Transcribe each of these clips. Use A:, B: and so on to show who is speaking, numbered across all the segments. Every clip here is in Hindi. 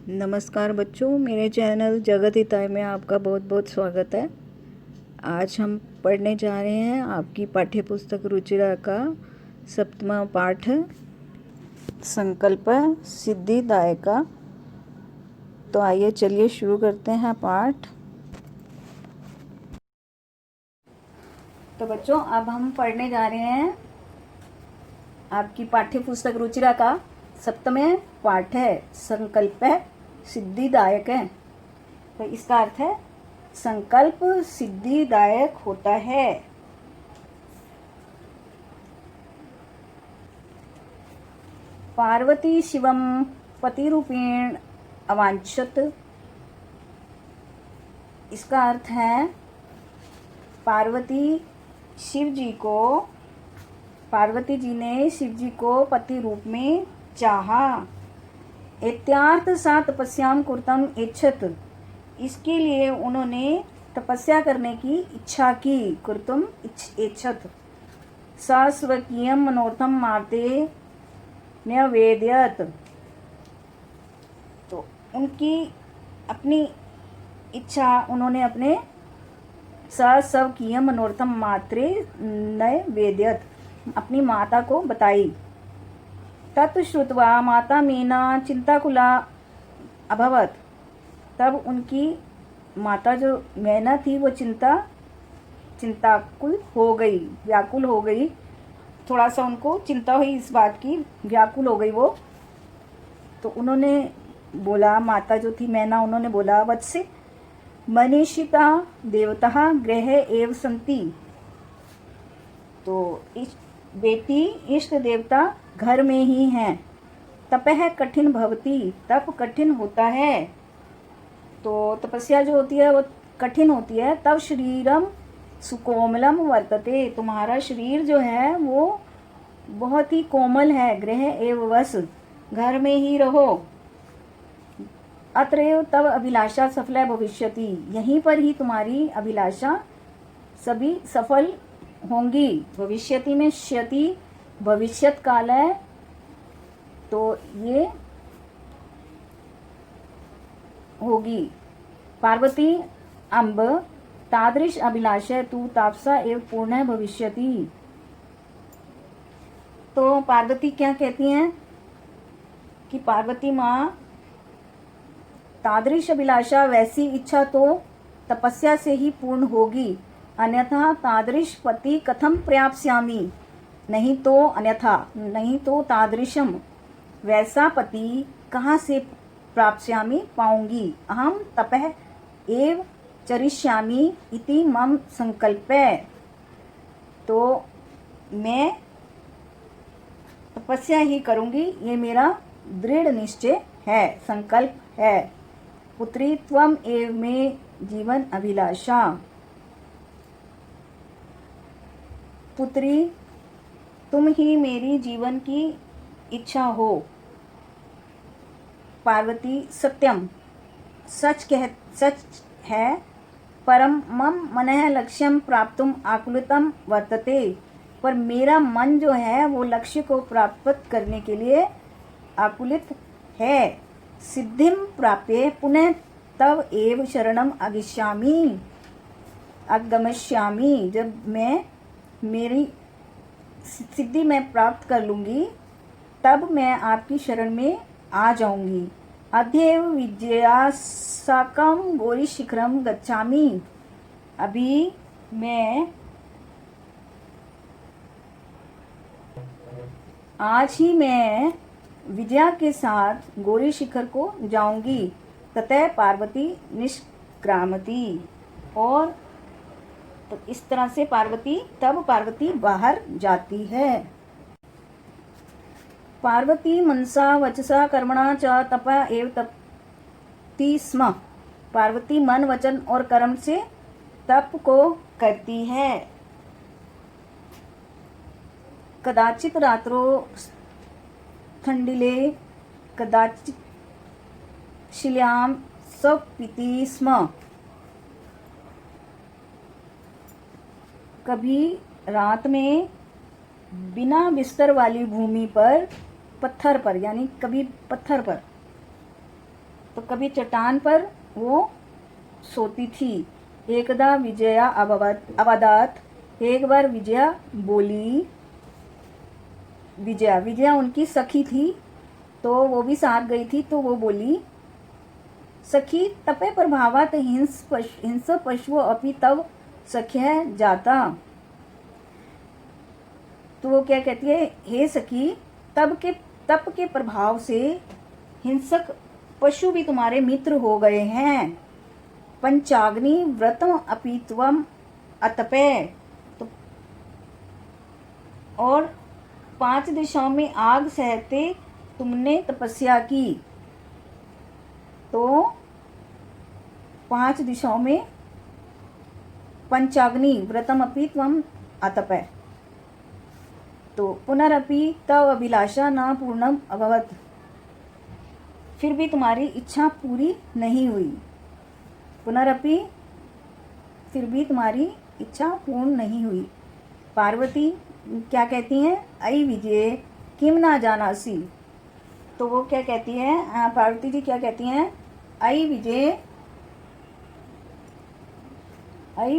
A: नमस्कार बच्चों, मेरे चैनल जगत हिताय में आपका बहुत बहुत स्वागत है। आज हम पढ़ने जा रहे हैं आपकी पाठ्य पुस्तक रुचिरा का 7वां पाठ संकल्प सिद्धिदायका। तो आइए चलिए शुरू करते हैं पाठ। तो बच्चों, अब हम पढ़ने जा रहे हैं आपकी पाठ्य पुस्तक रुचिरा का 7वां पाठ है संकल्प सिद्धिदायक है। तो इसका अर्थ है संकल्प सिद्धिदायक होता है। पार्वती शिवम पतिरूपेण अवांछत। इसका अर्थ है पार्वती जी ने शिव जी को पति रूप में चाहा। एत्यार्थ सा तपस्याम कुर्तम इच्छत। इसके लिए उन्होंने तपस्या करने की इच्छा की। कुर्तम इच्छत। सा स्वकीयम मनोर्थम मार्ते न्यवेदयत। तो उनकी अपनी इच्छा उन्होंने अपने स्वकीयम मनोर्थम मात्रे न्यवेदयत अपनी माता को बताई। तत्श्रुत्वा माता मीना चिंताकुला अभवत। तब उनकी माता जो मैना थी वो चिंताकुल हो गई, व्याकुल हो गई। थोड़ा सा उनको चिंता हुई इस बात की, व्याकुल हो गई वो। तो उन्होंने बोला, माता जो थी मैना, उन्होंने बोला, वत्से मनीषिता देवता गृह एव संति। तो बेटी इष्ट देवता घर में ही हैं। तपह कठिन भवती। तप कठिन होता है। तो तपस्या जो होती है वो कठिन होती है। तब शरीरम सुकोमलम वर्तते। तुम्हारा शरीर जो है वो बहुत ही कोमल है। गृह एव वस, घर में ही रहो। अत्रैव तब अभिलाषा सफला भविष्यति। यहीं पर ही तुम्हारी अभिलाषा सभी सफल होंगी। भविष्यति में श्यति भविष्यत काल है। तो ये होगी। पार्वती अम्ब तादृश अभिलाषा तू तापसा एव पूर्ण भविष्यति। तो पार्वती क्या कहती हैं कि पार्वती माँ तादृश अभिलाषा, वैसी इच्छा तो तपस्या से ही पूर्ण होगी। अन्यथा तादृश पति कथम प्राप्स्यामि। नहीं तो तादृशम, वैसा पति कहाँ से प्राप्स्यामि, पाऊंगी। अहम तपः एव चरिष्यामि इति मम संकल्पे। तो मैं तपस्या ही करूंगी, ये मेरा दृढ़ निश्चय है, संकल्प है। पुत्री त्वम एव मे जीवन अभिलाषा। पुत्री, तुम ही मेरी जीवन की इच्छा हो। पार्वती सत्यम, सच है। परम मम मनः लक्ष्यम प्राप्तुम आकुलितम वर्तते। पर मेरा मन जो है वो लक्ष्य को प्राप्त करने के लिए आकुलित है। सिद्धिम प्राप्य पुनः तव एव शरणम अगमिष्यामि। जब मैं मेरी सिद्धि में प्राप्त कर लूंगी तब मैं आपकी शरण में आ जाऊंगी। अद्यैव विजया साकम गौरी शिखरम गच्छामि। अभी मैं आज ही मैं विजया के साथ गौरी शिखर को जाऊंगी। ततः पार्वती निष्क्रामती। और तो इस तरह से पार्वती बाहर जाती है। पार्वती मनसा वचसा कर्मणा च तप एव तपति स्म। पार्वती मन, वचन और कर्म से तप को करती है। कदाचित रात्रो ठंडिले कदाचित शिल्याम स्वपिति स्म। कभी रात में बिना बिस्तर वाली भूमि पर, पत्थर पर, यानी कभी पत्थर पर तो कभी चट्टान पर वो सोती थी। एकदा विजया अवदात, एक बार विजया बोली। विजया विजया उनकी सखी थी, तो वो भी साथ गई थी, तो वो बोली, सखी तपे प्रभावात हिंस पशु अपि तव सख्य जाता। तो वो क्या कहती है, हे सखी, तप के प्रभाव से हिंसक पशु भी तुम्हारे मित्र हो गए हैं। पंचाग्नि व्रतम अपि त्वम अतपे, तो और 5 दिशाओं में आग सहते तुमने तपस्या की। तो 5 दिशाओं में पंचाग्नि व्रतम अपि त्वम अतपे, तो पुनरपि तव अभिलाषा न पूर्णम अभवत, फिर भी तुम्हारी इच्छा पूरी नहीं हुई। पुनरपि, फिर भी तुम्हारी इच्छा पूर्ण नहीं हुई। पार्वती क्या कहती हैं, अई विजय किम ना जानासी, तो वो क्या कहती है, पार्वती जी क्या कहती हैं, अई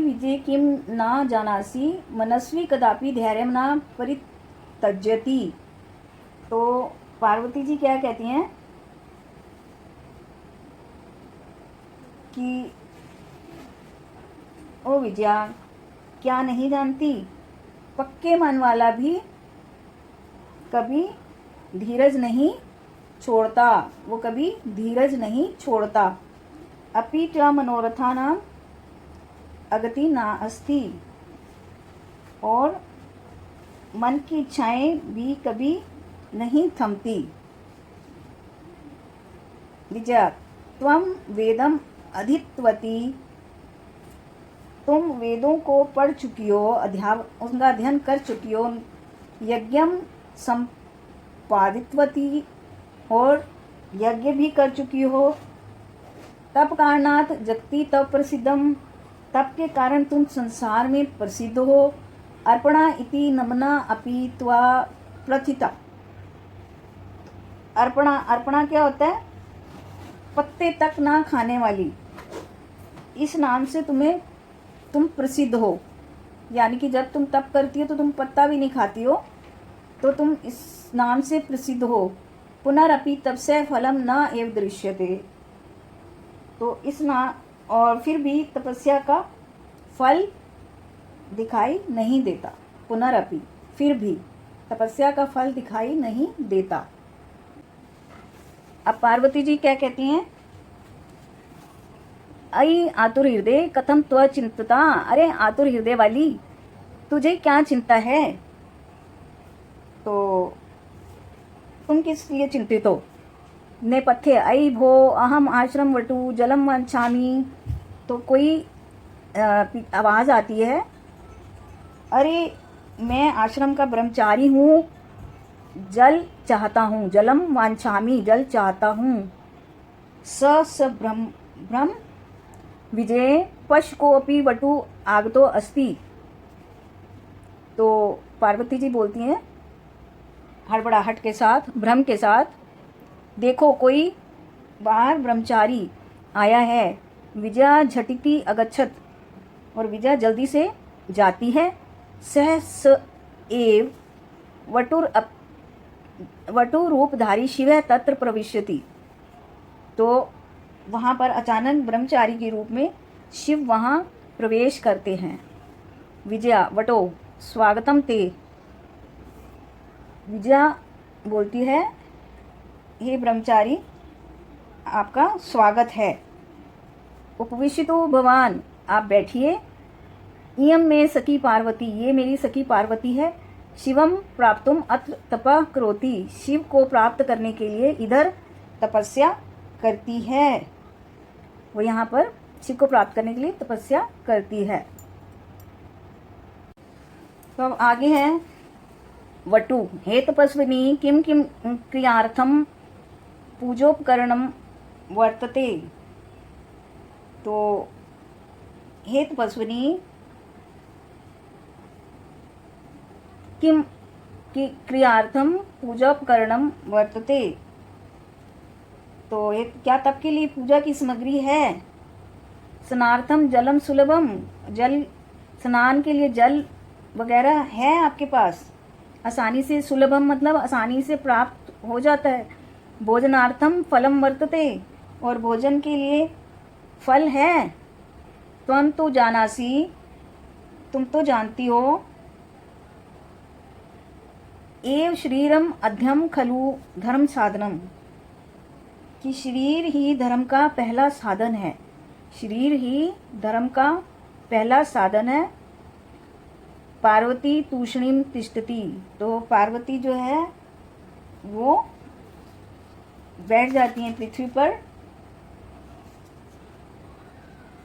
A: विजय किम ना जानासी मनस्वी कदापि धैर्यम ना परित्यजति। तो पार्वती जी क्या कहती हैं कि ओ विजया, क्या नहीं जानती, पक्के मन वाला भी कभी धीरज नहीं छोड़ता, वो कभी धीरज नहीं छोड़ता। अपि च मनोरथा नाम अगति ना अस्ति, और मन की इच्छाएं भी कभी नहीं थमती। विजया त्वम वेदम अधित्वती, तुम वेदों को पढ़ चुकी हो, उनका अध्ययन कर चुकी हो। यज्ञम संपादित्वती, और यज्ञ भी कर चुकी हो। तप कारणात जगती तप प्रसिद्धम, तप के कारण तुम संसार में प्रसिद्ध हो। अर्पणा इति नमना अपि त्वा प्रथिता, अर्पणा क्या होता है, पत्ते तक ना खाने वाली, इस नाम से तुम प्रसिद्ध हो। यानी कि जब तुम तप करती हो तो तुम पत्ता भी नहीं खाती हो, तो तुम इस नाम से प्रसिद्ध हो। पुनरअपि तपस्य फलम न एव दृश्यते, तो इस और फिर भी तपस्या का फल दिखाई नहीं देता। पुनरअपि, फिर भी तपस्या का फल दिखाई नहीं देता। अब पार्वती जी क्या कहती हैं, अई आतुर हृदय कथम त्व चिंतता, अरे आतुर हृदय वाली, तुझे क्या चिंता है, तो तुम किस लिए चिंतित हो। नेपथ्य अई भो अहम आश्रम वटु जलम वांछामि, तो कोई आवाज़ आती है, अरे मैं आश्रम का ब्रह्मचारी हूँ, जल चाहता हूँ, जलम वांछामि, जल चाहता हूँ। स ब्रह्म विजय पश को अपि वटु आगतो अस्ति, तो पार्वती जी बोलती हैं हड़बड़ाहट के साथ, भ्रम के साथ, देखो कोई बाहर ब्रह्मचारी आया है। विजया झटिति अगच्छत, और विजया जल्दी से जाती है। सह स एव वटु रूपधारी शिव तत्र प्रविश्यति, तो वहाँ पर अचानक ब्रह्मचारी के रूप में शिव वहाँ प्रवेश करते हैं। विजया वटो स्वागतम ते, विजया बोलती है, हे ब्रह्मचारी आपका स्वागत है। उपविशितो भवान, आप बैठिए। इयम में सखी पार्वती, ये मेरी सखी पार्वती है। शिवम प्राप्तुम अत्र तपः करोति, शिव को प्राप्त करने के लिए इधर तपस्या करती है। वो यहाँ पर शिव को प्राप्त करने के लिए तपस्या करती है। तो अब आगे है वटु, हे तपस्विनी किम किम क्रियार्थम पूजोपकरणम वर्तते, तो हे तपस्विनी किम की क्रियार्थम पूजोपकरणम वर्तते, तो ये क्या तप के लिए पूजा की सामग्री है? स्नार्थम जलम सुलभम, जल स्नान के लिए जल वगैरह है आपके पास, आसानी से, सुलभम मतलब आसानी से प्राप्त हो जाता है। भोजनार्थम फलम वर्तते, और भोजन के लिए फल है। त्वं तो जानासी, तुम तो जानती हो। एव शरीरम अध्यम खलु धर्म साधनम, कि शरीर ही धर्म का पहला साधन है। शरीर ही धर्म का पहला साधन है। पार्वती तूष्णीम तिष्ठति, तो पार्वती जो है वो बैठ जाती हैं पृथ्वी पर,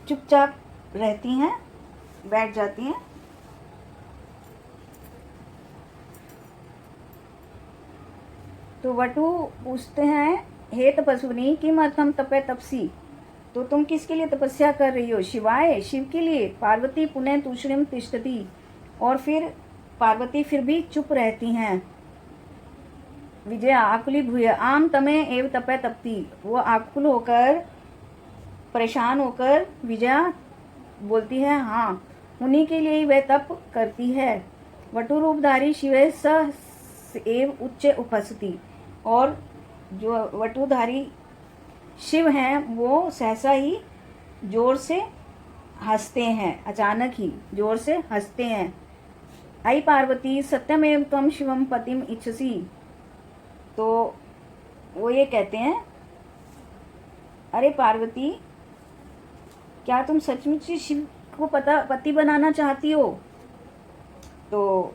A: चुपचाप रहती हैं, बैठ जाती हैं। तो वटु पूछते हैं, हे तपस्विनी किम अर्थम तपे तपसी, तो तुम किसके लिए तपस्या कर रही हो? शिवाय, शिव के लिए। पार्वती पुनः तूष्णीम तिष्ठति, और फिर पार्वती फिर भी चुप रहती हैं। विजया आकुली भूय आम तमे एव तपे तपती, वो आकुल होकर, परेशान होकर विजया बोलती है, हाँ उन्हीं के लिए ही वह तप करती है। वटु रूपधारी शिव स एव उच्च उपस्थिति, और जो वटुधारी शिव हैं वो सहसा ही जोर से हंसते हैं, अचानक ही जोर से हंसते हैं। आई पार्वती सत्यमेव त्वं शिवम पतिम इच्छसी, तो वो ये कहते हैं, अरे पार्वती क्या तुम सचमुच ही शिव को पति बनाना चाहती हो? तो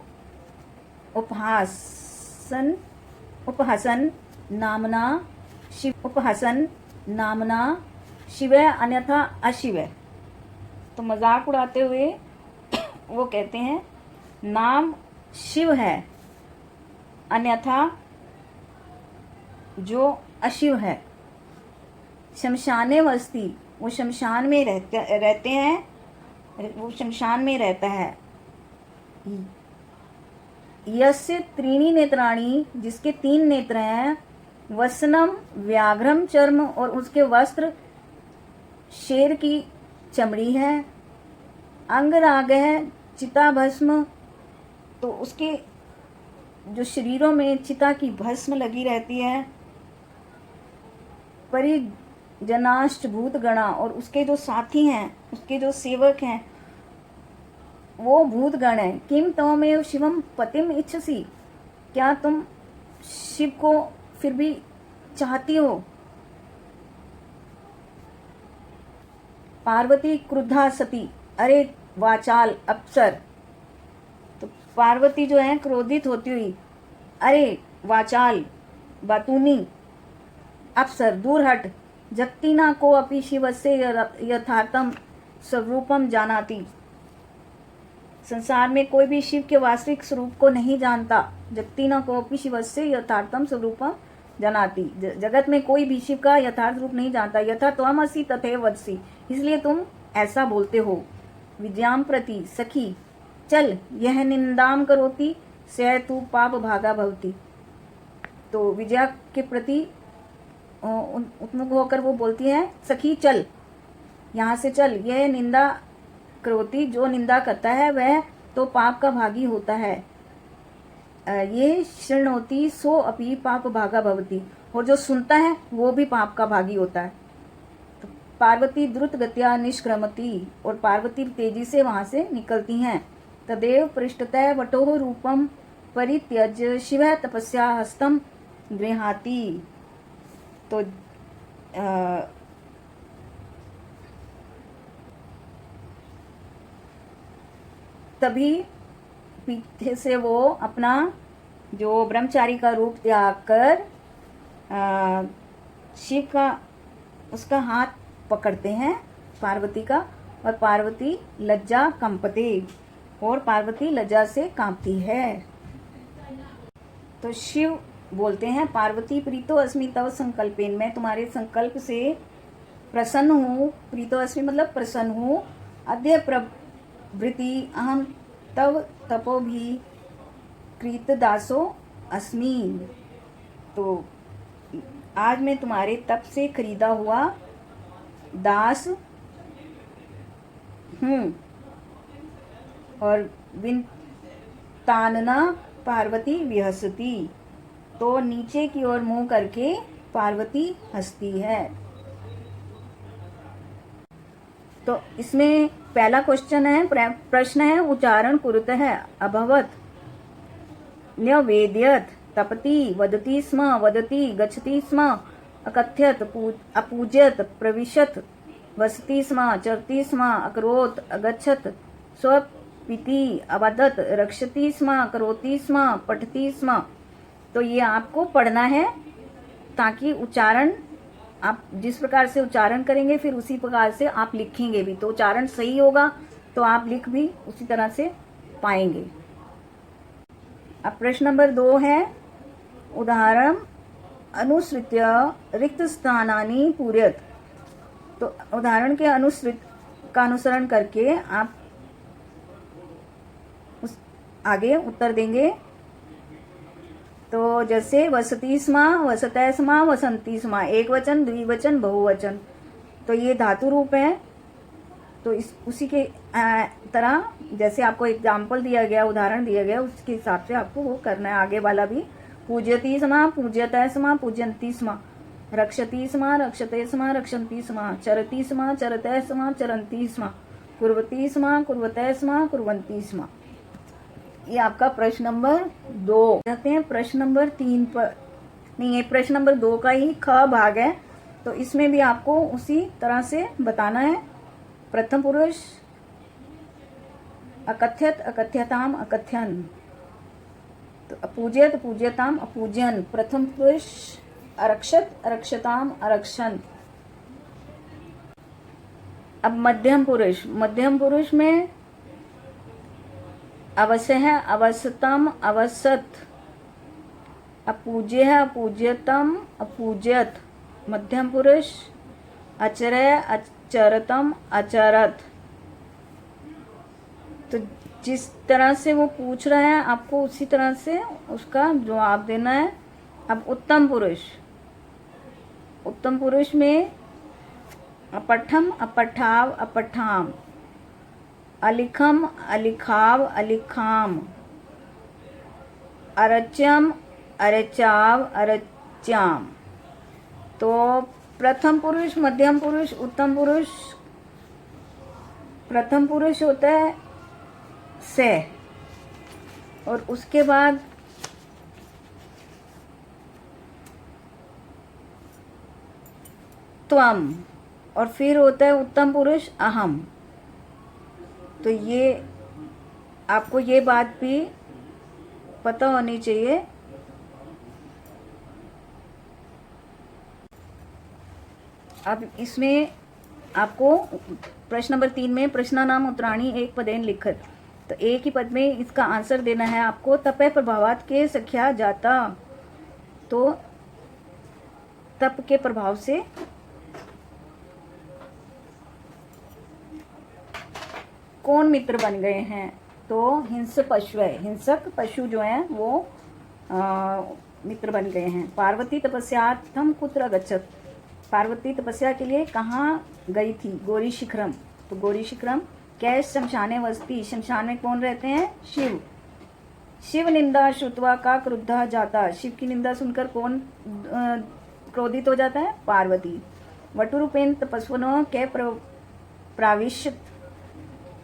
A: उपहसन नामना शिव अन्यथा अशिव, तो मजाक उड़ाते हुए वो कहते हैं नाम शिव है, अन्यथा जो अशिव है। शमशाने वस्ती, वो शमशान में रहते हैं, वो शमशान में रहता है। यस्य त्रीणी नेत्राणी, जिसके 3 नेत्र हैं। वसनम व्याघ्रम चर्म, और उसके वस्त्र शेर की चमड़ी है। अंगराग है चिता भस्म, तो उसके जो शरीरों में चिता की भस्म लगी रहती है। परिजनाष्टभूत गणा, और उसके जो साथी हैं, उसके जो सेवक हैं वो भूतगण हैं। किम त्वमेव शिवम पतिम इच्छसी, क्या तुम शिव को फिर भी चाहती हो? पार्वती क्रुद्धा सती, अरे वाचाल अप्सर, तो पार्वती जो है क्रोधित होती हुई, अरे वाचाल बातूनी अप्सर दूर हट। जगती ना को अपि शिवस्य यथार्थम स्वरूपम जानाति, संसार में कोई भी शिव के वास्तविक स्वरूप को नहीं जानता। जगती न कोपि शिवस्य यथार्थम स्वरूपम जानाति, जगत में कोई भी शिव का यथार्थ रूप नहीं जानता। यथा त्वमसि तथैव वदसि, इसलिए तुम ऐसा बोलते हो। विद्याम प्रति सखी चल यह निंदाम करोति सह तू पाप भागा भवती, तो विजया के प्रति उत्मुख होकर वो बोलती है, सखी चल यहाँ से चल, यह निंदा करोति, जो निंदा करता है वह तो पाप का भागी होता है। ये शृणोति सो अपि पाप भागा भवति, और जो सुनता है वो भी पाप का भागी होता है। तो पार्वती द्रुत गत्या निष्क्रमति, और पार्वती तेजी से वहां से निकलती हैं। तदेव पृष्ठतः वटोह रूपम परित्यज शिव तपस्या हस्तम गृहाति, तो तभी पीछे से वो अपना जो ब्रह्मचारी का रूप त्याग कर शिव का उसका हाथ पकड़ते हैं पार्वती का, और पार्वती लज्जा कंपते, और पार्वती लज्जा से कांपती है। तो शिव बोलते हैं, पार्वती प्रीतो अस्मि तव संकल्पेन, मैं तुम्हारे संकल्प से प्रसन्न हूँ। प्रीतो अस्मि मतलब प्रसन्न हूँ। अद्य प्रभृति अहम तव तपो भी कृत दासो अस्मि, तो आज मैं तुम्हारे तप से खरीदा हुआ दास हूँ। और विनतानना पार्वती विहसती, तो नीचे की ओर मुंह करके पार्वती हंसती है। तो इसमें पहला क्वेश्चन है, प्रश्न है, उच्चारण कुरुतः अभवत न्यवेद्यत तपति वदति स्म वदति गच्छति स्म अकथ्यत अपूज्यत प्रविशत वसति स्म चरति स्म अकरोत् अगच्छत स्वपिति अवदत रक्षति स्म करोति स्म पठति स्म। तो ये आपको पढ़ना है ताकि उच्चारण आप जिस प्रकार से उच्चारण करेंगे फिर उसी प्रकार से आप लिखेंगे भी, तो उच्चारण सही होगा तो आप लिख भी उसी तरह से पाएंगे। अब प्रश्न नंबर 2 है, उदाहरण अनुसृत्य रिक्त स्थानानि पूरयत। तो उदाहरण के अनुसरण करके आप आगे उत्तर देंगे। तो जैसे वसती स्म वसतय स्म वसंती स्म, एक वचन द्विवचन बहुवचन, तो ये धातु रूप है। तो उसी के तरह जैसे आपको एग्जाम्पल दिया गया, उदाहरण दिया गया, उसके हिसाब से आपको वो करना है। आगे वाला भी पूज्यति स्म पूज्यतय स्म पूज्यन्ति स्म, रक्षति स्म रक्षते स्म रक्षन्ति स्म, चरति स्म चरतय स्म चरन्ति स्म, कुर्वति स्म कुर्वतय स्म कुर्वन्ति स्म। ये आपका प्रश्न नंबर 2। कहते हैं प्रश्न नंबर 3 पर, नहीं, ये प्रश्न नंबर 2 का ही ख भाग है। तो इसमें भी आपको उसी तरह से बताना है। प्रथम पुरुष अकथ्यत अकथ्यताम अकथ्यन, तो अपूज्यत पूज्यताम अपूज्यन, प्रथम पुरुष अरक्षत अरक्षताम अरक्षन। अब मध्यम पुरुष में अवश्य है अवसतम अवसत, अपूज्य है अपूज्यतम अपूज्यत, मध्यम पुरुष अचरय अचरतम अचरत। तो जिस तरह से वो पूछ रहा है आपको उसी तरह से उसका जवाब देना है। अब उत्तम पुरुष में अपठम अपठाव अपठाम, अलिखम अलिखाव अलिखाम, अरच्यम अरचाव अरच्याम। तो प्रथम पुरुष, मध्यम पुरुष, उत्तम पुरुष। प्रथम पुरुष होता है से, और उसके बाद त्वम, और फिर होता है उत्तम पुरुष अहम। तो ये आपको ये बात भी पता होनी चाहिए। अब इसमें आपको प्रश्न नंबर 3 में प्रश्नानाम उत्तराणी एक पदेन लिखत, तो एक ही पद में इसका आंसर देना है आपको। तपे प्रभावात के सख्या जाता, तो तप के प्रभाव से कौन मित्र बन गए हैं? तो हिंसक पशु जो हैं वो मित्र बन गए हैं। पार्वती तपस्यार्थम कुत्र गच्छत, पार्वती तपस्या के लिए कहाँ गई थी? गौरी शिखरम, तो गौरी शिखरम। कैश शमशाने वस्ती, शमशान में कौन रहते हैं? शिव। शिव निंदा श्रुत्वा का क्रुद्ध जाता, शिव की निंदा सुनकर कौन क्रोधित हो जाता है? पार्वती। वटुरूपेन तपस्वनो के प्राविश्य,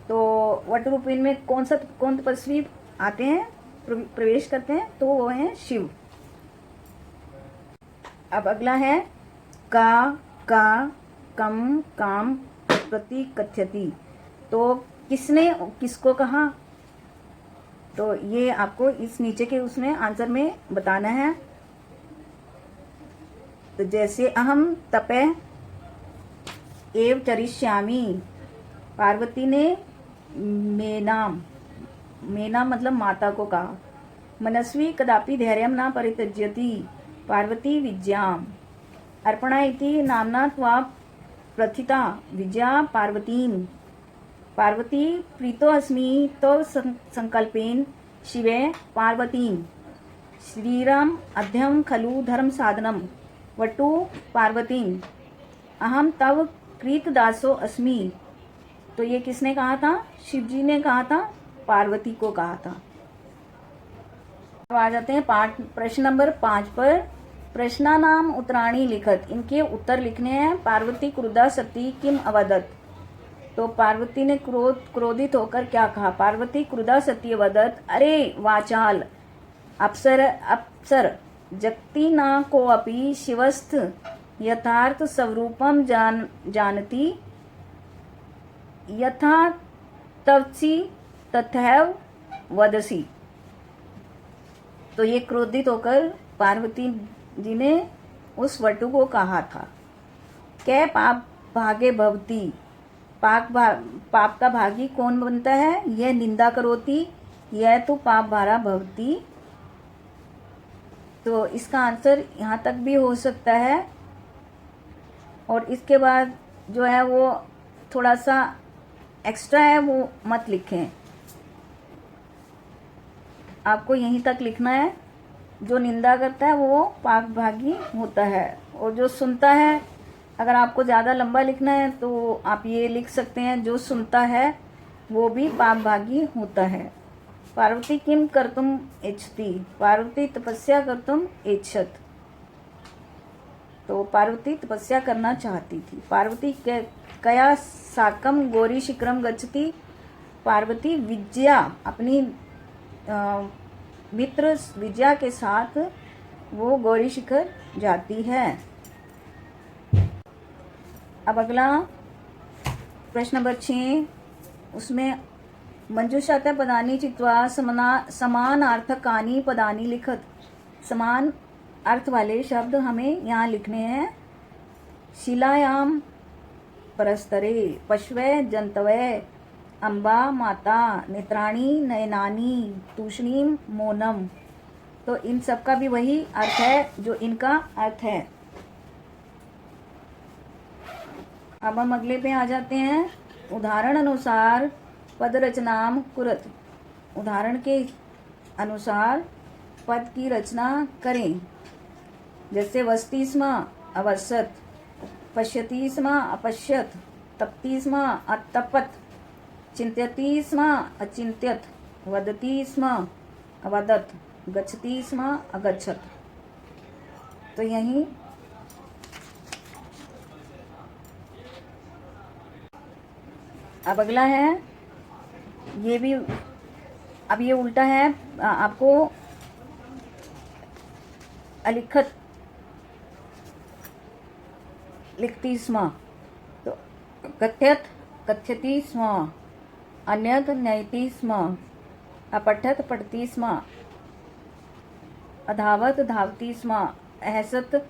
A: तो वटुरूपेन में कौन तपस्वी आते हैं, प्रवेश करते हैं? तो वो हैं शिव। अब अगला है का कम काम प्रति कथ्यति, तो किसने किसको कहा? तो ये आपको इस नीचे के उसमें आंसर में बताना है। तो जैसे अहम तपे एव चरिष्यामि, पार्वती ने मेना मतलब माता को कहा। मनस्वी कदापि धैर्यम न परित्यज्यति, पार्वती विद्याम। अर्पणा इति नामना त्वा प्रथिता विद्या पार्वतीम, पार्वती प्रीतो अस्मि तो संकल्पेन शिवे पार्वतीम। श्रीराम अध्यम खलु धर्म साधनम, वटु पार्वतीम अहम तव कृतदासो अस्मि। तो ये किसने कहा था? शिव जी ने कहा था, पार्वती को कहा था। अब आ जाते हैं पाठ प्रश्न नंबर 5 पर। प्रश्ना नाम उत्तराणी लिखत, इनके उत्तर लिखने हैं। पार्वती क्रुद्धा सती किम अवदत। तो पार्वती ने क्रोधित होकर क्या कहा? पार्वती क्रुद्धा सती अवदत, अरे वाचाल अप्सर जगति न को अपि शिवस्थ यथार्थ स्वरूपम जानती यथा तवसी तथैव वदसी। तो ये क्रोधित होकर पार्वती जी ने उस वटु को कहा था, कै पाप भागे भवती, पाप का भागी कौन बनता है? यह निंदा करोती, यह तो पाप भारा भवती। तो इसका आंसर यहाँ तक भी हो सकता है। और इसके बाद जो है वो थोड़ा सा एक्स्ट्रा है, वो मत लिखें, आपको यहीं तक लिखना है। जो निंदा करता है वो पाप भागी होता है, और जो सुनता है, अगर आपको ज़्यादा लंबा लिखना है तो आप ये लिख सकते हैं, जो सुनता है वो भी पाप भागी होता है। पार्वती किम कर्तुम इच्छति, पार्वती तपस्या कर्तुम इच्छत। तो पार्वती तपस्या करना चाहती थी। पार्वती कया साकम गौरी शिखरम गच्छति, पार्वती विजया अपनी मित्र विजया के साथ वो गौरी शिखर जाती है। अब अगला प्रश्न नंबर 6, उसमें मंजूषात पदानी चित्वा समानार्थकानि पदानी लिखत। समान अर्थ वाले शब्द हमें यहाँ लिखने हैं। शिलायाम परस्तरे, पश्वे जंतवे, अम्बा माता, नेत्राणी नयनानी, तूष्णीम मोनम। तो इन सब का भी वही अर्थ है जो इनका अर्थ है। अब हम अगले पे आ जाते हैं। उदाहरण अनुसार पद रचनाम कुरत, उदाहरण के अनुसार पद की रचना करें। जैसे वसति स्म अवसत, पश्यति स्म अपश्यत, तपति स्म अतपत, चिंत्यति स्म अचिंत्यत, वदति स्म अवदत, गच्छति स्म अगच्छत। तो यही अब अगला है, ये भी अब ये उल्टा है, आपको अलिखत लिखती स्म। तो कथ्यत कथ्यति स्म, अन्यत नयति स्म, अपठत पठति स्म, अधावत धावति स्म, अहसत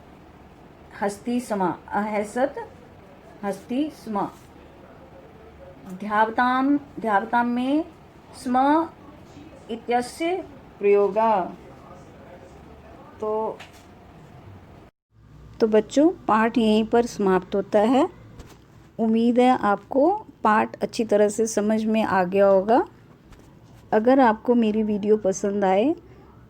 A: हस्ति स्म, अहसत हस्ति स्म। ध्यावताम में स्म इत्यस्य प्रयोग। तो बच्चों पाठ यहीं पर समाप्त होता है। उम्मीद है आपको पाठ अच्छी तरह से समझ में आ गया होगा। अगर आपको मेरी वीडियो पसंद आए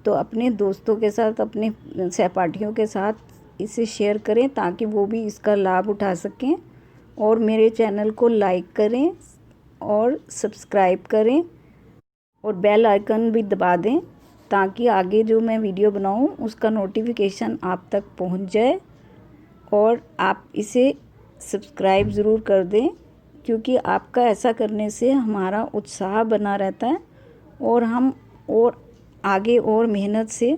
A: तो अपने दोस्तों के साथ, अपने सहपाठियों के साथ इसे शेयर करें ताकि वो भी इसका लाभ उठा सकें। और मेरे चैनल को लाइक करें और सब्सक्राइब करें और बेल आइकन भी दबा दें ताकि आगे जो मैं वीडियो बनाऊं उसका नोटिफिकेशन आप तक पहुंच जाए। और आप इसे सब्सक्राइब ज़रूर कर दें, क्योंकि आपका ऐसा करने से हमारा उत्साह बना रहता है और हम और आगे और मेहनत से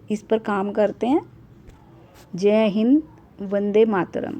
A: इस पर काम करते हैं। जय हिंद, वंदे मातरम।